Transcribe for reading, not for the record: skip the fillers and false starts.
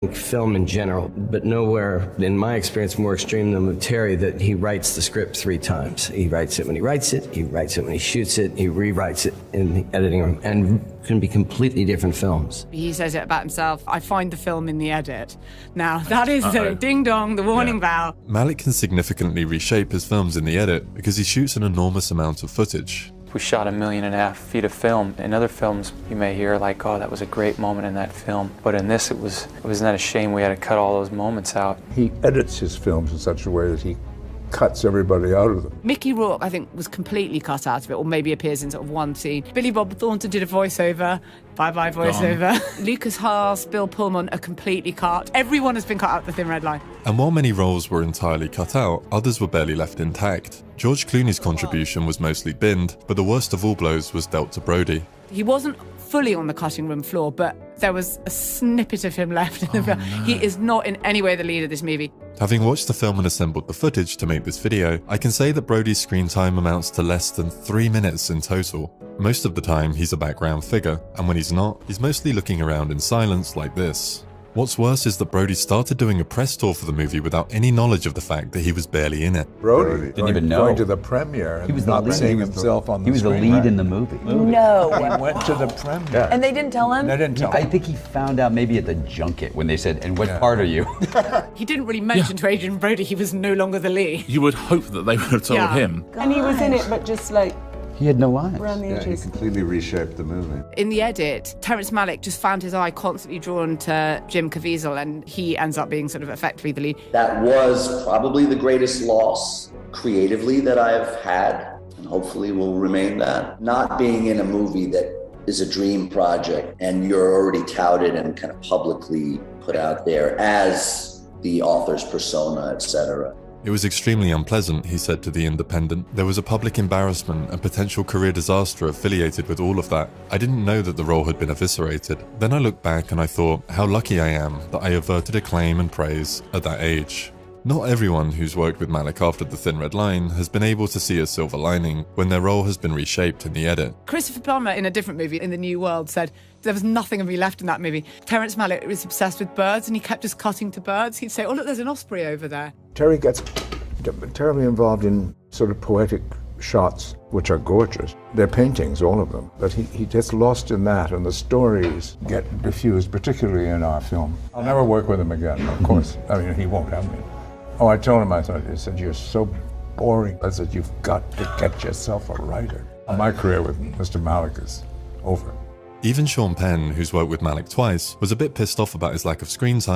film in general, but nowhere, in my experience, more extreme than with Terry, that he writes the script 3 times. He writes it when he writes it, he writes it when he shoots it, he rewrites it in the editing room, and can be completely different films. He says it about himself, I find the film in the edit. Now, that is the ding-dong, the warning bell. Malick can significantly reshape his films in the edit because he shoots an enormous amount of footage. We shot 1.5 million feet of film. In other films, you may hear like, oh, that was a great moment in that film. But in this, it wasn't that a shame we had to cut all those moments out. He edits his films in such a way that he cuts everybody out of them. Mickey Rourke, I think, was completely cut out of it, or maybe appears in sort of one scene. Billy Bob Thornton did a voiceover. Bye-bye voiceover. Lucas Haas, Bill Pullman are completely cut. Everyone has been cut out of the Thin Red Line. And while many roles were entirely cut out, others were barely left intact. George Clooney's contribution was mostly binned, but the worst of all blows was dealt to Brody. He wasn't fully on the cutting room floor, but there was a snippet of him left in the film. No. He is not in any way the lead of this movie. Having watched the film and assembled the footage to make this video, I can say that Brody's screen time amounts to less than 3 minutes in total. Most of the time, he's a background figure, and when he's not, he's mostly looking around in silence like this. What's worse is that Brody started doing a press tour for the movie without any knowledge of the fact that he was barely in it. Brody didn't even know. Going to the premiere and he was not seeing himself on the screen. He was the lead in the movie. No. He went to the premiere. And they didn't tell him? They didn't tell him. I think he found out maybe at the junket when they said, and what part are you? He didn't really mention to Adrian Brody he was no longer the lead. You would hope that they would have told him. And he was in it, but just like... He had no eyes. Around the edges. He completely reshaped the movie. In the edit, Terrence Malick just found his eye constantly drawn to Jim Caviezel, and he ends up being sort of effectively the lead. That was probably the greatest loss creatively that I've had, and hopefully will remain that. Not being in a movie that is a dream project and you're already touted and kind of publicly put out there as the author's persona, etc. It was extremely unpleasant, he said to The Independent. There was a public embarrassment and potential career disaster affiliated with all of that. I didn't know that the role had been eviscerated. Then I looked back and I thought how lucky I am that I averted acclaim and praise at that age. Not everyone who's worked with Malick after The Thin Red Line has been able to see a silver lining when their role has been reshaped in the edit. Christopher Plummer, in a different movie, In the New World, said there was nothing of me left in that movie. Terrence Malick was obsessed with birds and he kept just cutting to birds. He'd say, oh look, there's an osprey over there. Terry gets terribly involved in sort of poetic shots, which are gorgeous. They're paintings, all of them, but he gets lost in that, and the stories get diffused, particularly in our film. I'll never work with him again, of course. I mean, he won't have me. Oh, I told him, he said, you're so boring. I said, you've got to get yourself a writer. My career with Mr. Malick is over. Even Sean Penn, who's worked with Malick twice, was a bit pissed off about his lack of screen time